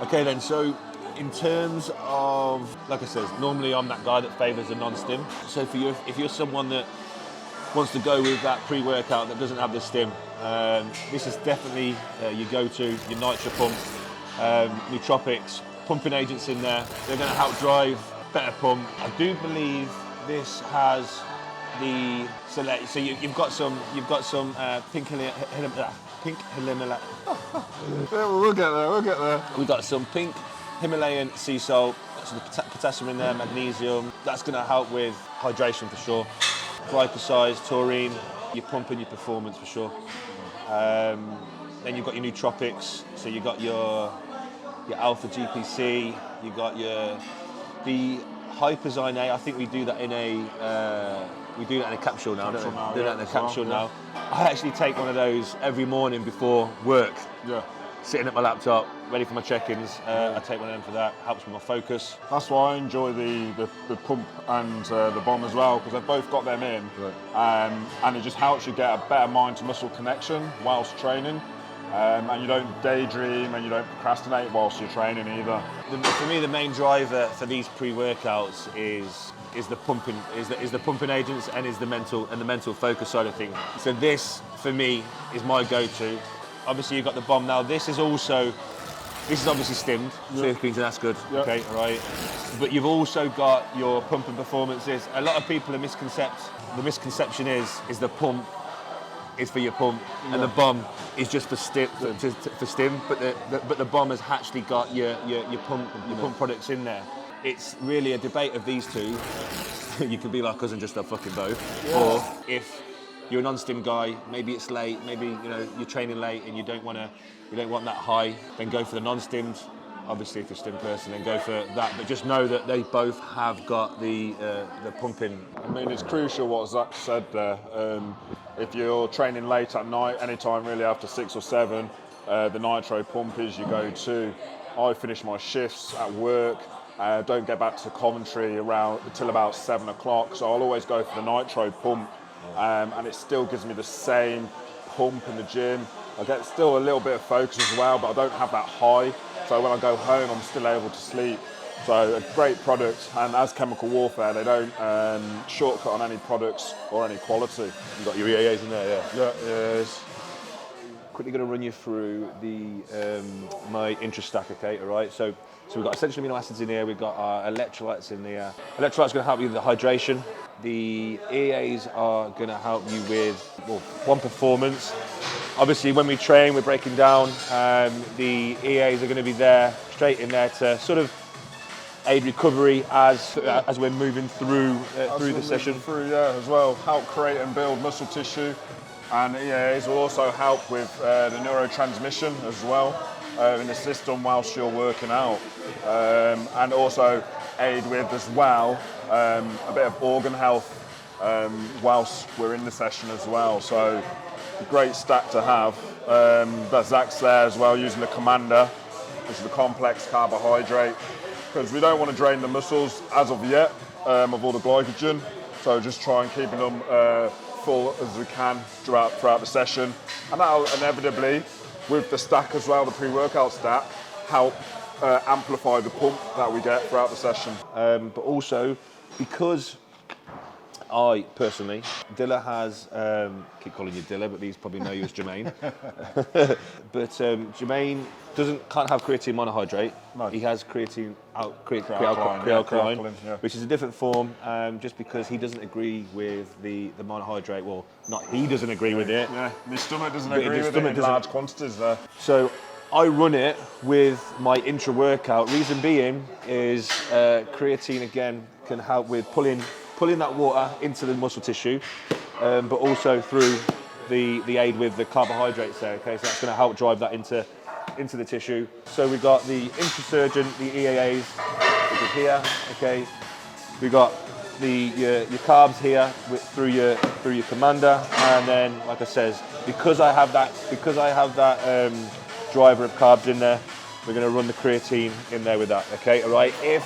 Okay then, so in terms of, like I said, normally I'm that guy that favours a non-stim. So for you, if you're someone that wants to go with that pre-workout that doesn't have the stim, this is definitely your go-to, your nitro pump, nootropics, pumping agents in there. They're going to help drive better pump. I do believe this has the so you've got some pink Himalayan. We'll get there. We've got some pink Himalayan sea salt, got some potassium in there, magnesium. That's going to help with hydration for sure. Glycosides, taurine, you're pumping your performance for sure. Then you've got your nootropics, so you've got your alpha GPC, you've got the Hyperzyme A. I think we do that in a capsule now. Do that in a capsule now. I actually take one of those every morning before work. Yeah. Sitting at my laptop, ready for my check-ins. I take one of them for that. Helps with my focus. That's why I enjoy the pump and the bomb as well, because they've both got them in, and it just helps you get a better mind-to-muscle connection whilst training, and you don't daydream and you don't procrastinate whilst you're training either. For me, the main driver for these pre-workouts is the pumping, is the pumping agents, and is the mental focus side of things. So this, for me, is my go-to. Obviously, you've got the bomb now. This is obviously stimmed, so that's good. Yep. Okay, all right. But you've also got your pump and performances. A lot of people are the misconception is the pump is for your pump, and the bomb is just for stim. But the bomb has actually got your pump products in there. It's really a debate of these two. You can be like us and just have fucking both, or if you're a non-stim guy, maybe it's late, maybe you're training late and you don't want that high, then go for the non-stims. Obviously, if you're a stim person, then go for that. But just know that they both have got the pumping. I mean, it's crucial what Zac said there. If you're training late at night, anytime really after 6 or 7, the nitro pump is your go-to. I finish my shifts at work. Don't get back to Coventry until about 7 o'clock, so I'll always go for the nitro pump. And it still gives me the same pump in the gym. I get still a little bit of focus as well, but I don't have that high. So when I go home, I'm still able to sleep. So a great product, and as Chemical Warfare, they don't shortcut on any products or any quality. You've got your EAAs in there, yeah? Yeah, yes. Quickly going to run you through my interest stack, okay, all right? So we've got essential amino acids in here, we've got our electrolytes in there. Electrolytes are going to help you with the hydration. The EAs are going to help you with, one, performance. Obviously, when we train, we're breaking down. The EAs are going to be there, straight in there to sort of aid recovery as we're moving through the session. As well, help create and build muscle tissue. And EAs will also help with the neurotransmission as well in the system whilst you're working out. And also aid with as well a bit of organ health whilst we're in the session as well. So a great stack to have. That Zac's there as well, using the Commander, which is the complex carbohydrate, because we don't want to drain the muscles as of yet of all the glycogen. So just try and keeping them full as we can throughout the session, and that'll inevitably, with the stack as well, the pre-workout stack, help amplify the pump that we get throughout the session. But also, because I personally, Dilla has, keep calling you Dilla, but these probably know you as Jamaine. But Jamaine can't have creatine monohydrate. No. He has creatine crealkaline, which is a different form, just because he doesn't agree with the monohydrate. Well, not he doesn't agree with it. Yeah, my stomach doesn't agree with it in large quantities there. So I run it with my intra-workout. Reason being is creatine again can help with pulling that water into the muscle tissue, but also through the aid with the carbohydrates there. Okay, so that's going to help drive that into the tissue. So we've got the intrasurgent, the EAAs, which is here. Okay, we got your carbs here through your Commander, and then, like I says, because I have that driver of carbs in there, we're going to run the creatine in there with that. Okay, all right. If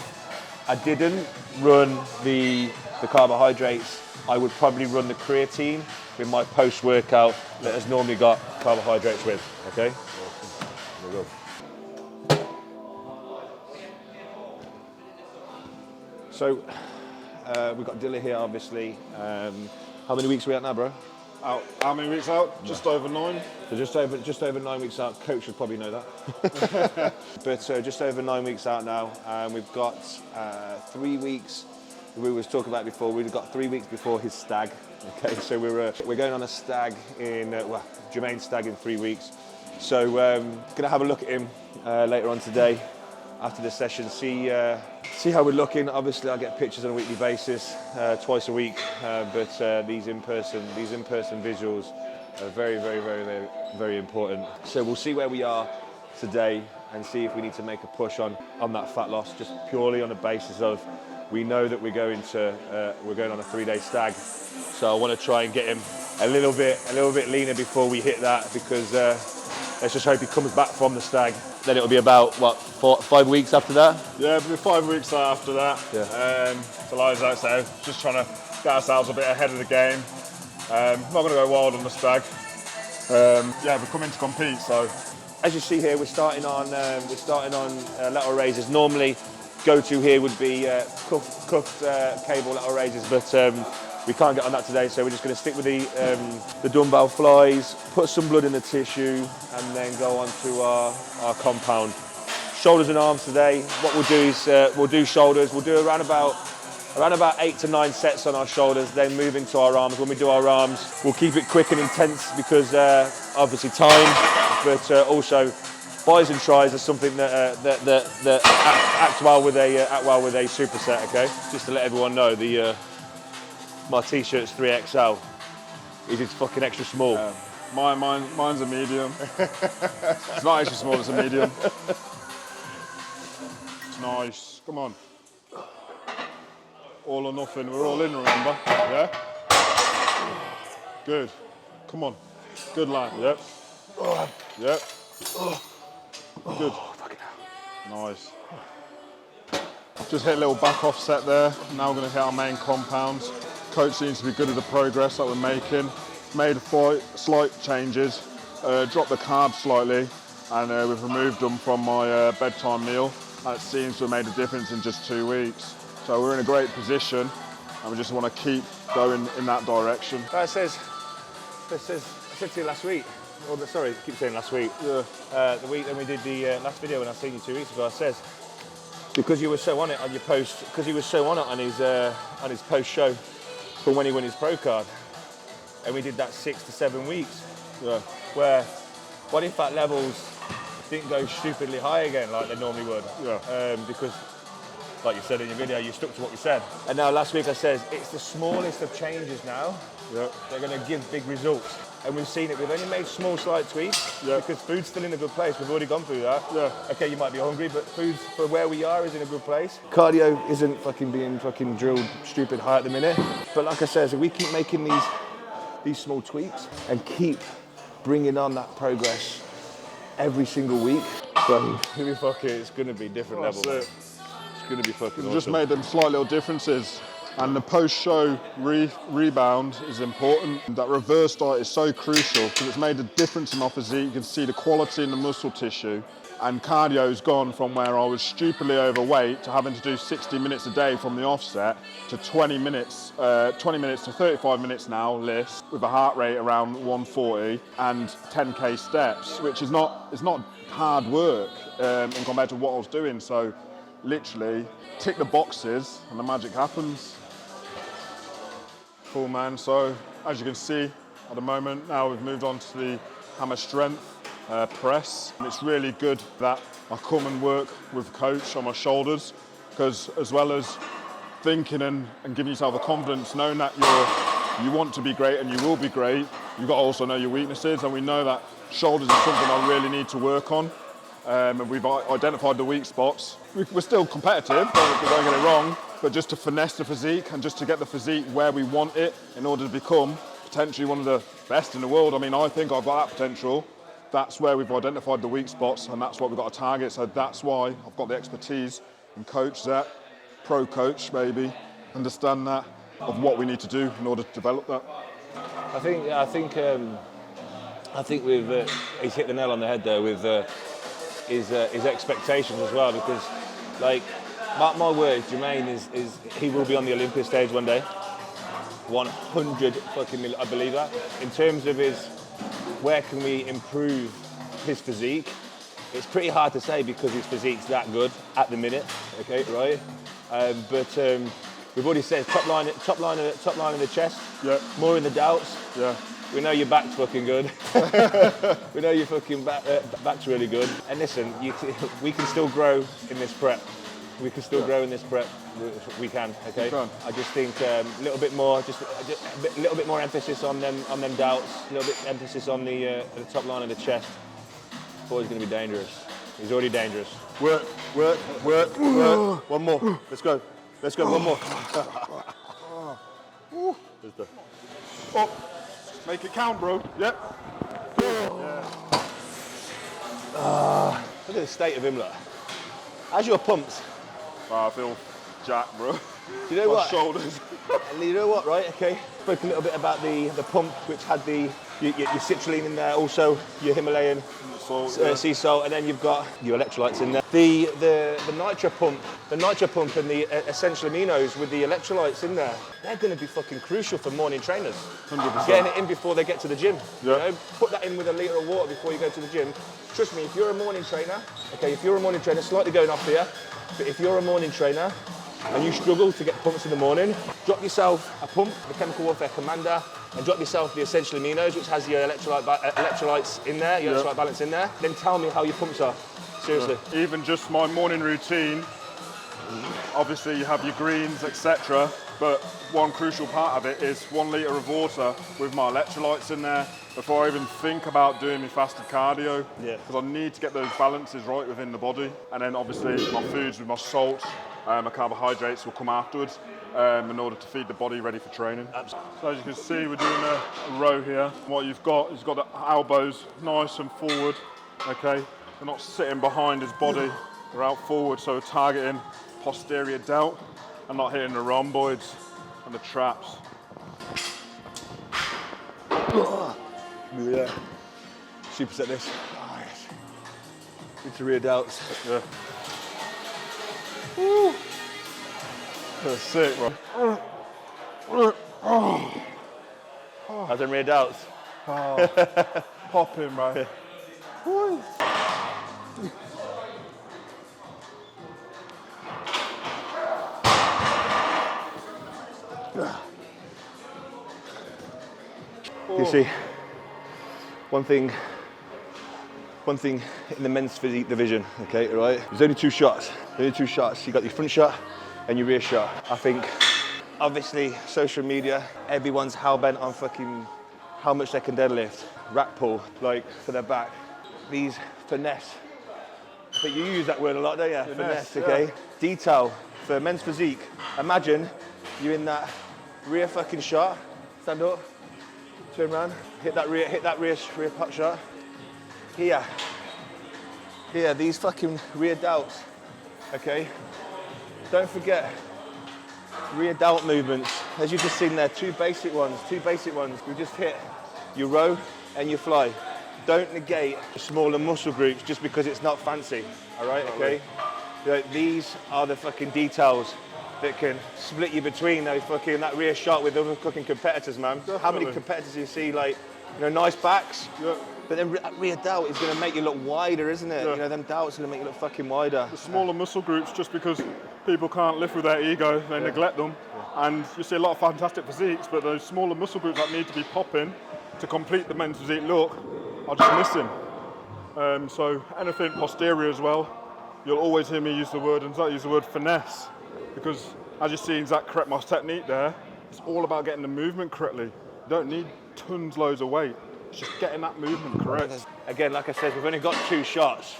I didn't run the carbohydrates, I would probably run the creatine with my post-workout that has normally got carbohydrates with. Okay. There we go. So we've got Dilla here, obviously. How many weeks are we at now, bro? Out. How many weeks out? Just over 9. So just over 9 weeks out. Coach should probably know that. But just over 9 weeks out now, and we've got 3 weeks. We was talking about before. We've got 3 weeks before his stag. Okay, so we're going on a stag in Jamaine stag in 3 weeks. So gonna have a look at him later on today after the session. See how we're looking. Obviously, I get pictures on a weekly basis, twice a week. But these in-person visuals are very, very, very, very, very important. So we'll see where we are today and see if we need to make a push on that fat loss, just purely on the basis of we know that we're going on a 3-day stag. So I want to try and get him a little bit leaner before we hit that, because let's just hope he comes back from the stag. Then it'll be about, what, 5 weeks after that? Yeah, it'll be 5 weeks after that. Yeah. So like I said, just trying to get ourselves a bit ahead of the game. Not going to go wild on the stag. Yeah, we're coming to compete, so. As you see here, we're starting on lateral raises. Normally, go-to here would be cuffed cable lateral raises, but we can't get on that today, so we're just going to stick with the dumbbell flies, put some blood in the tissue, and then go on to our compound. Shoulders and arms today. What we'll do is we'll do shoulders. We'll do around about 8 to 9 sets on our shoulders, then move into our arms. When we do our arms, we'll keep it quick and intense because obviously time, but also buys and tries are something that acts well with a superset. Okay, just to let everyone know, my t-shirt's 3XL. It's fucking extra small. Mine's a medium. It's not extra small, it's a medium. It's nice. Come on. All or nothing. We're all in, remember? Yeah? Good. Come on. Good lad. Yep. Yep. Good. Nice. Just hit a little back offset there. Now we're going to hit our main compounds. Coach seems to be good at the progress that we're making. Made slight changes. Dropped the carbs slightly, and we've removed them from my bedtime meal. And it seems to have made a difference in just 2 weeks. So we're in a great position, and we just want to keep going in that direction. I said to you last week, sorry, I keep saying last week. Yeah. The week when we did the last video when I seen you 2 weeks ago, I says, because you were so on it on your post, because he was so on it on his post show from when he won his pro card, and we did that 6 to 7 weeks, Yeah. where body fat levels didn't go stupidly high again like they normally would. Yeah. Because, like you said in your video, you stuck to what you said. And now last week I said, it's the smallest of changes now. Yeah. They're going to give big results. And we've seen it. We've only made small, slight tweaks because food's still in a good place. We've already gone through that. Yeah. Okay, you might be hungry, but food for where we are is in a good place. Cardio isn't being drilled stupid high at the minute. But like I said, so we keep making these small tweaks and keep bringing on that progress every single week. So it's going to be different levels. That's it. It's going to be fucking We've awesome. just made them slight little differences. And the post-show rebound is important. That reverse diet is so crucial because it's made a difference in my physique. You can see the quality in the muscle tissue. And cardio's gone from where I was stupidly overweight to having to do 60 minutes a day from the offset to 20 minutes to 35 minutes now list with a heart rate around 140 and 10k steps, which is not hard work in compared to what I was doing. So literally tick the boxes and the magic happens. Cool, man. So as you can see at the moment, now we've moved on to the hammer strength press. It's really good that I come and work with coach on my shoulders, because as well as thinking and giving yourself the confidence, knowing that you want to be great and you will be great, you've got to also know your weaknesses, and we know that shoulders is something I really need to work on. And we've identified the weak spots. We're still competitive, don't get it wrong, but just to finesse the physique and just to get the physique where we want it in order to become potentially one of the best in the world. I mean, I think I've got that potential. That's where we've identified the weak spots, and that's what we've got to target. So that's why I've got the expertise and coach Zac, pro coach maybe, understand that of what we need to do in order to develop that. I think he's hit the nail on the head there with his expectations as well, because like Mark my words, Jamaine he will be on the Olympia stage one day. 100 fucking million, I believe that. In terms of where can we improve his physique, it's pretty hard to say because his physique's that good at the minute, okay, right? But we've already said top line of the chest, yeah. More in the delts. Yeah. We know your back's fucking good. We know your fucking back's really good. And listen, we can still grow in this prep. We can still grow in this prep. We can, okay? You can. I just think a little bit more, a little bit more emphasis on them doubts, a little bit emphasis on the top line of the chest. Boy's going to be dangerous. He's already dangerous. Work. One more. Let's go, one more. Up. Make it count, bro. Yep. Look at the state of him, look. How's your pumps? I feel jacked, bro. Do you know My what? shoulders. And you know what, right? Okay. Spoke a little bit about the pump, which had your citrulline in there, also your Himalayan sea salt, and then you've got your electrolytes in there. The nitro pump, and the essential aminos with the electrolytes in there, they're going to be fucking crucial for morning trainers. 100%. Getting it in before they get to the gym. Yeah. You know, put that in with a litre of water before you go to the gym. Trust me, if you're a morning trainer, slightly going off here, but if you're a morning trainer and you struggle to get pumps in the morning, drop yourself a pump, the Chemical Warfare Commander, and drop yourself the essential aminos, which has your electrolytes in there, your electrolyte balance in there. Then tell me how your pumps are. Seriously. Yeah. Even just my morning routine, obviously you have your greens, etc. But one crucial part of it is 1 litre of water with my electrolytes in there before I even think about doing my fasted cardio. Because I need to get those balances right within the body. And then obviously my foods with my salt, my carbohydrates will come afterwards in order to feed the body ready for training. So as you can see, we're doing a row here. What you've got is the elbows nice and forward, okay? We're not sitting behind his body, we're out forward, so we're targeting posterior delt and not hitting the rhomboids and the traps. Yeah. Superset this. Into rear delts. Yeah. Woo. That's sick, bro. How's them rear delts? Popping, bro. You see, one thing in the men's physique division, okay, right? There's only 2 shots. You got your front shot and your rear shot. I think, obviously, social media, everyone's hell-bent on fucking how much they can deadlift, rack pull, like, for their back. These finesse. I think you use that word a lot, don't you? Finesse, okay? Yeah. Detail for men's physique. Imagine you're in that rear fucking shot. Stand up, turn around, hit that rear pot shot. Here, these fucking rear delts, okay? Don't forget rear delt movements. As you've just seen there, two basic ones. We just hit your row and your fly. Don't negate the smaller muscle groups just because it's not fancy, all right, okay? These are the fucking details that can split you between that rear shot with other fucking competitors, man. Definitely. How many competitors do you see, like, nice backs? Yeah. But then rear delt is going to make you look wider, isn't it? Yeah. Them delts are going to make you look fucking wider. The smaller muscle groups, just because people can't lift with their ego, they neglect them. Yeah. And you see a lot of fantastic physiques, but those smaller muscle groups that need to be popping to complete the men's physique look are just missing. So anything posterior as well, you'll always hear me use the word finesse, because as you've seen Zac correct my technique there, it's all about getting the movement correctly. You don't need tons loads of weight. It's just getting that movement correct. Again, like I said, we've only got 2 shots.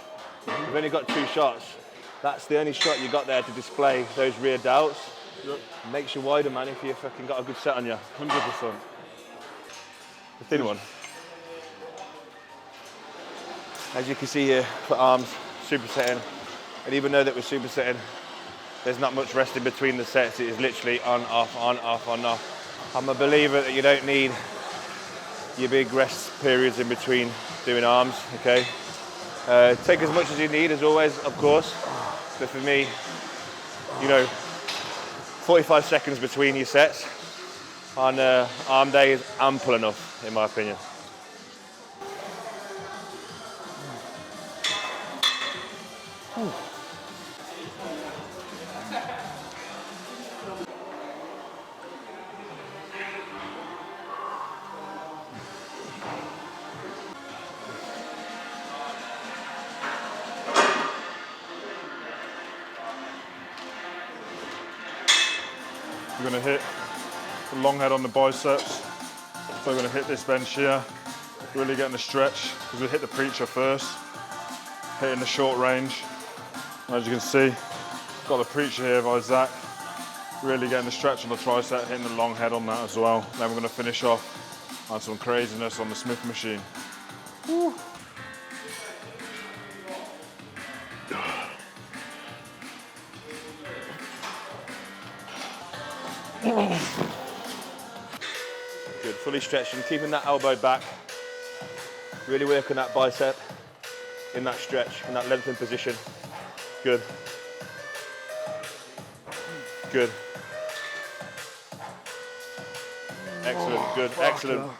That's the only shot you got there to display those rear delts. Yep. Makes you wider, man, if you fucking got a good set on you. 100%. The thin one. As you can see here, for arms, supersetting. And even though that we're supersetting, there's not much rest in between the sets. It is literally on, off, on, off, on, off. I'm a believer that you don't need your big rest periods in between doing arms, okay? Take as much as you need, as always, of course. But for me, you know, 45 seconds between your sets on arm day is ample enough, in my opinion. We're going to hit the long head on the biceps. So we're going to hit this bench here, really getting the stretch, because we hit the preacher first, hitting the short range. And as you can see, got the preacher here by Zac, really getting the stretch on the tricep, hitting the long head on that as well. Then we're going to finish off on some craziness on the Smith machine. Woo. Good, fully stretching, keeping that elbow back. Really working that bicep in that stretch, in that lengthened position. Good. Good. Excellent, good, excellent.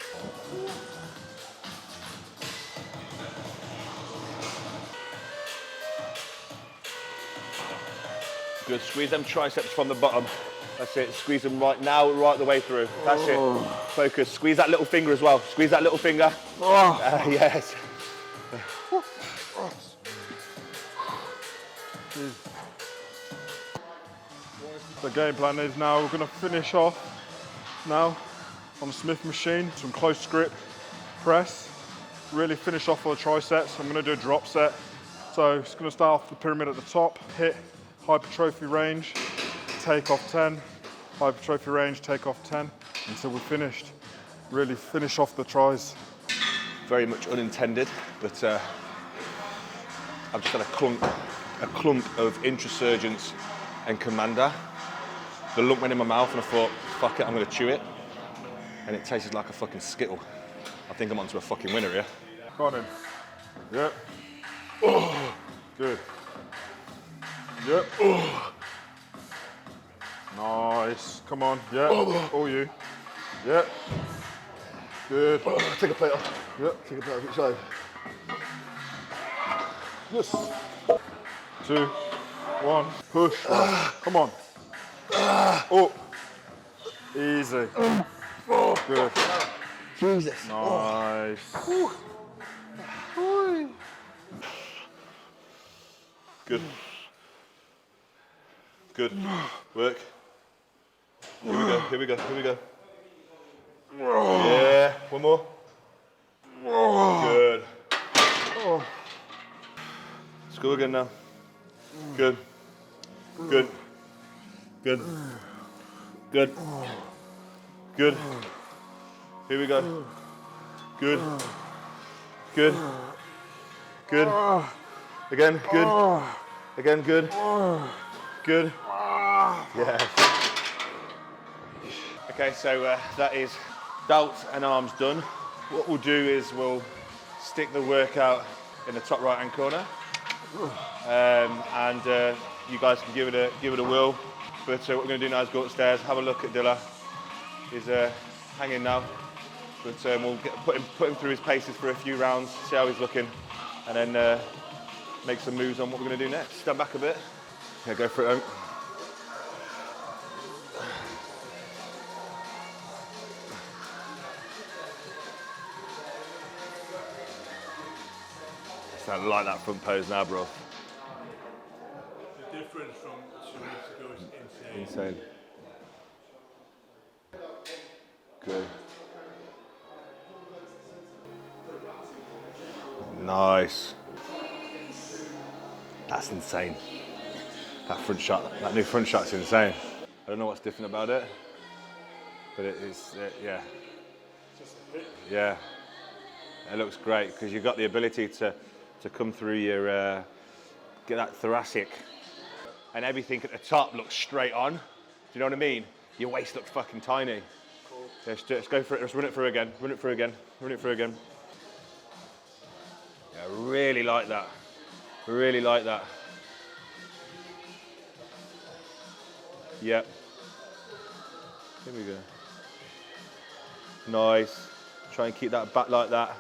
Good, squeeze them triceps from the bottom. That's it, squeeze them right now, right the way through. That's it, focus. Squeeze that little finger as well. Squeeze that little finger. Yes. The game plan is now we're going to finish off now on the Smith machine, some close grip press, really finish off for the triceps. I'm going to do a drop set. So it's going to start off the pyramid at the top, hit hypertrophy range, take off 10, hypertrophy range, take off 10, until we're finished. Really finish off the tries. Very much unintended, but I've just had a clunk of intrasurgence and commander. The lump went in my mouth and I thought, fuck it, I'm gonna chew it. And it tasted like a fucking Skittle. I think I'm onto a fucking winner here. Come on in. Yep. Oh, good. Yep. Oh. Nice. Come on. Yep. All you. Yep. Good. Take a plate off. Yep. Take a plate off each side. Yes. 2, 1. Push. Come on. Oh. Easy. Good. Jesus. Nice. Good. Good. Work. Here we go, here we go, here we go. Yeah, one more. Good. Let's go again now. Good. Good. Good. Good. Good. Here we go. Good. Good. Good. Again, good. Again, good. Good. Yeah. Okay, so that is delts and arms done. What we'll do is we'll stick the workout in the top right-hand corner, and you guys can give it a whirl. But what we're going to do now is go upstairs, have a look at Dilla. He's hanging now, but we'll put him through his paces for a few rounds, see how he's looking, and then make some moves on what we're going to do next. Stand back a bit. Yeah, go for it, Oak. I like that front pose now, bro. The difference from 2 weeks ago is Insane. insane. Good. Nice. That's insane. That front shot, that new front shot's insane. I don't know what's different about it, but it is, yeah. Yeah. It looks great because you've got the ability to come through your, get that thoracic, and everything at the top looks straight on. Do you know what I mean? Your waist looks fucking tiny. Cool. Let's go for it, let's run it through again, run it through again, run it through again. Yeah, I really like that. Really like that. Yep. Here we go. Nice. Try and keep that back like that.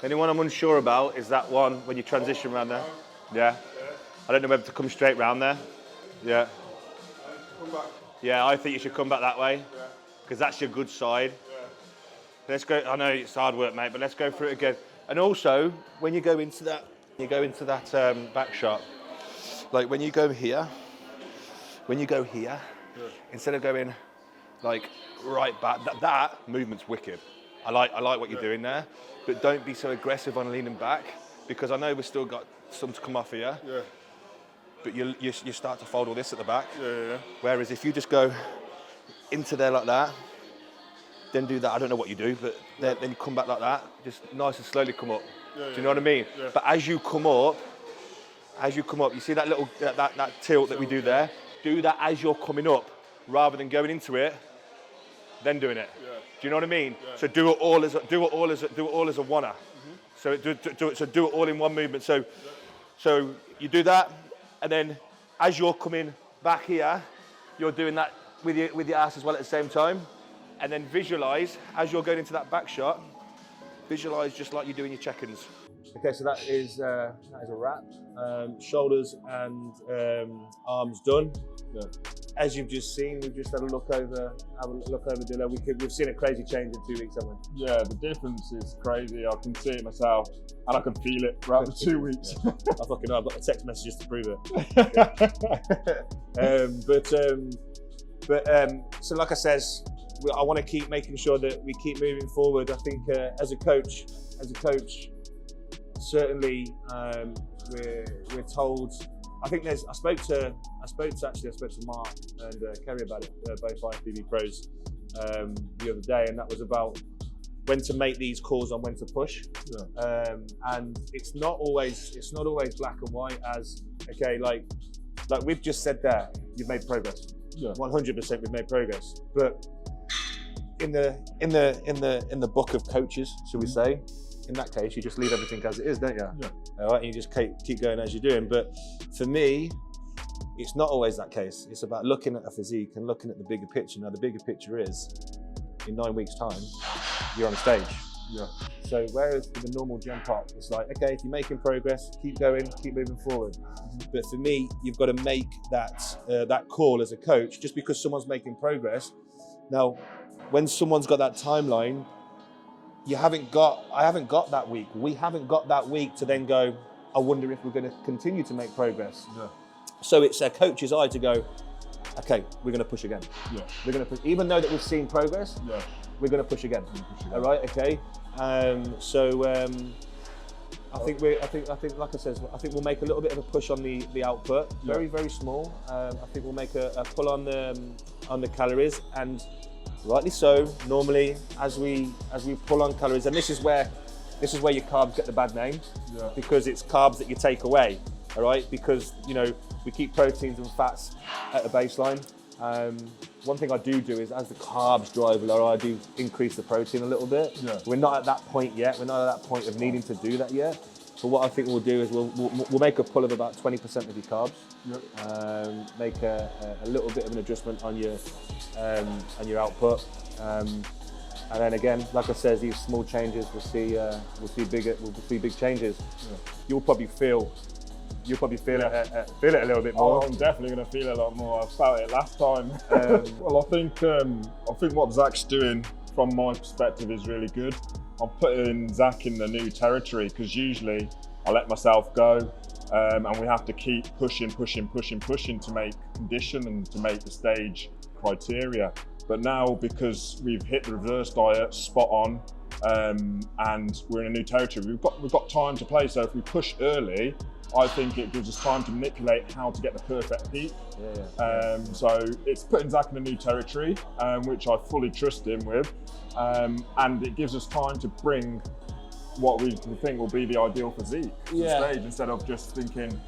Anyone I'm unsure about is that one when you transition around there. Yeah. I don't know whether to come straight round there. Yeah. Come back. Yeah, I think you should come back that way because that's your good side. Yeah. Let's go. I know it's hard work, mate, but let's go through it again. And also, when you go into that, back shot, like when you go here, instead of going like right back, that movement's wicked. I like what you're doing there, but don't be so aggressive on leaning back because I know we've still got some to come off here. Yeah. But you start to fold all this at the back. Yeah. Whereas if you just go into there like that, then do that. I don't know what you do, but then you come back like that. Just nice and slowly come up. Do you know what I mean? Yeah. But as you come up, you see that little that tilt that we do there. Do that as you're coming up, rather than going into it, then doing it. Yeah. Do you know what I mean? Yeah. So do it all as a oneer. So do it all in one movement. So you do that, and then as you're coming back here, you're doing that with your ass as well at the same time, and then visualize as you're going into that back shot. Visualize just like you're doing your check-ins. Okay, so that is a wrap. Shoulders and arms done. Yeah. As you've just seen, we've just had a look over Dilla. We've seen a crazy change in 2 weeks, haven't we? Yeah, the difference is crazy. I can see it myself, and I can feel it throughout the 2 weeks. I fucking know. I've got the text messages to prove it. So like I says, I want to keep making sure that we keep moving forward. I think as a coach, certainly we're told. I think I spoke to Mark and Kerry about it, both IFBB pros, the other day, and that was about when to make these calls on when to push. Yeah. And it's not always black and white. As okay, like we've just said there, you've made progress. Yeah. 100% we've made progress. But in the book of coaches, shall we say, in that case, you just leave everything as it is, don't you? Yeah. All right, and you just keep going as you're doing. But for me, it's not always that case. It's about looking at a physique and looking at the bigger picture. Now, the bigger picture is, in 9 weeks' time, you're on stage. Yeah. So whereas with the normal jump up, it's like, okay, if you're making progress, keep going, keep moving forward. But for me, you've got to make that call as a coach, just because someone's making progress. Now, when someone's got that timeline, I haven't got that week. We haven't got that week to then go, I wonder if we're going to continue to make progress. Yeah. So it's a coach's eye to go, okay, we're going to push again. Yeah. We're going to push, even though that we've seen progress. Yeah. We're going to push again. All right, okay. I think, like I said, I think we'll make a little bit of a push on the output. Yeah. Very, very small. I think we'll make a pull on the calories, and rightly so. Normally, as we pull on calories, and this is where your carbs get the bad name, yeah. Because it's carbs that you take away. All right, because we keep proteins and fats at a baseline. One thing I do is, as the carbs drive lower, I do increase the protein a little bit. Yeah. We're not at that point yet. We're not at that point of needing to do that yet. But what I think we'll do is we'll make a pull of about 20% of your carbs. Yep. Make a little bit of an adjustment on your output. And then again, like I said, these small changes, we'll see big changes. Yeah. You'll probably feel it a little bit more. Oh, I'm definitely going to feel it a lot more. I felt it last time. Well, I think what Zac's doing, from my perspective, is really good. I'm putting Zac in the new territory, because usually I let myself go, and we have to keep pushing to make condition and to make the stage criteria. But now, because we've hit the reverse diet spot on, and we're in a new territory, we've got time to play. So if we push early, I think it gives us time to manipulate how to get the perfect peak. Yeah. So it's putting Zac in a new territory, which I fully trust him with, and it gives us time to bring what we think will be the ideal physique to the stage, instead of just thinking,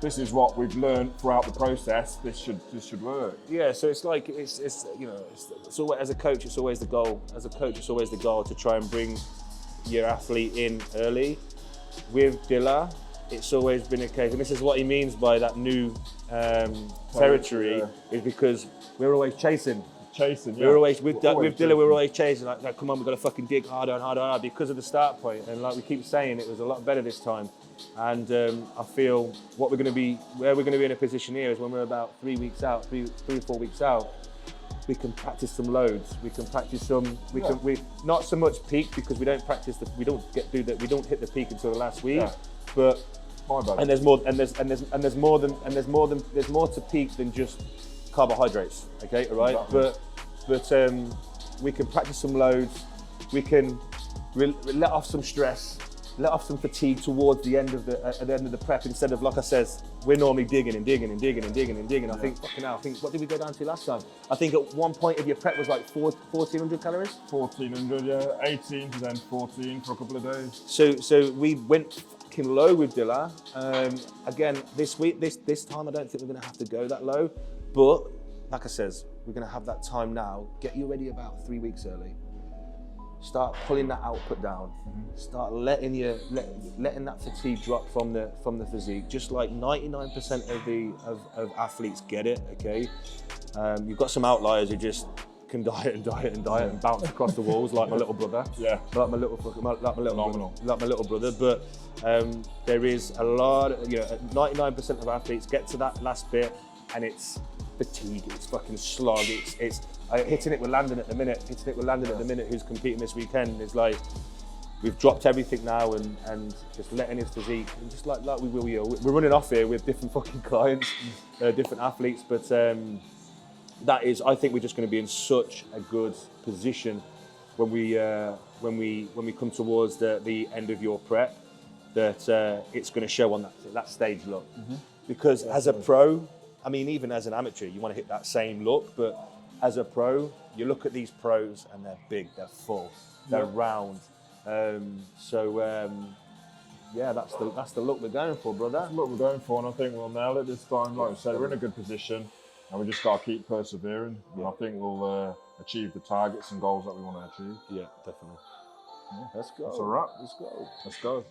this is what we've learned throughout the process. This should work. Yeah, so it's like it's you know it's always, as a coach, it's always the goal. As a coach, it's always the goal to try and bring your athlete in early. With Dilla, it's always been a case, and this is what he means by that new territory, is because we're always chasing. We're always with Dilla. We're always chasing. Like, come on, we've got to fucking dig harder and harder and harder because of the start point. And like we keep saying, it was a lot better this time. And I feel where we're going to be in a position here is when we're about 3 weeks out, three or 4 weeks out, we can practice some loads. We can practice some. We not so much peak because we don't practice. We don't hit the peak until the last week. Yeah. But and there's more to peak than just carbohydrates. Okay, all right. Exactly. But we can practice some loads. We can let off some stress, let off some fatigue towards the end of the prep, instead of, like I says, we're normally digging and digging and digging and digging and digging. I think fucking hell. I think, what did we go down to last time? I think at one point of your prep was like 1,400 calories. 1,400, yeah. 18 to then 14 for a couple of days. So we went fucking low with Dilla. Again, this week, this time, I don't think we're gonna have to go that low, but like I says, we're going to have that time now. Get you ready about 3 weeks early. Start pulling that output down. Start letting that fatigue drop from the physique. Just like 99% of athletes get it. Okay, you've got some outliers who just can diet and bounce across the walls like my little brother. Yeah, like my little brother. But there is a lot. 99% of athletes get to that last bit, and it's fatigue, it's fucking slog, it's hitting it with Landon at the minute, who's competing this weekend. Is like, we've dropped everything now and just letting his physique, and just like we will, we're running off here with different fucking clients, different athletes, but that is, I think we're just going to be in such a good position when we come towards the end of your prep, that it's going to show on that stage look. Because as a pro, I mean, even as an amateur, you want to hit that same look, but as a pro, you look at these pros and they're big, they're full, they're round. Yeah, that's the look we're going for, brother. That's the look we're going for, and I think we'll nail it this time. Like I said, we're in a good position, and we just got to keep persevering. And I think we'll achieve the targets and goals that we want to achieve. Yeah, definitely. Yeah. Let's go. That's a wrap. Let's go. Let's go.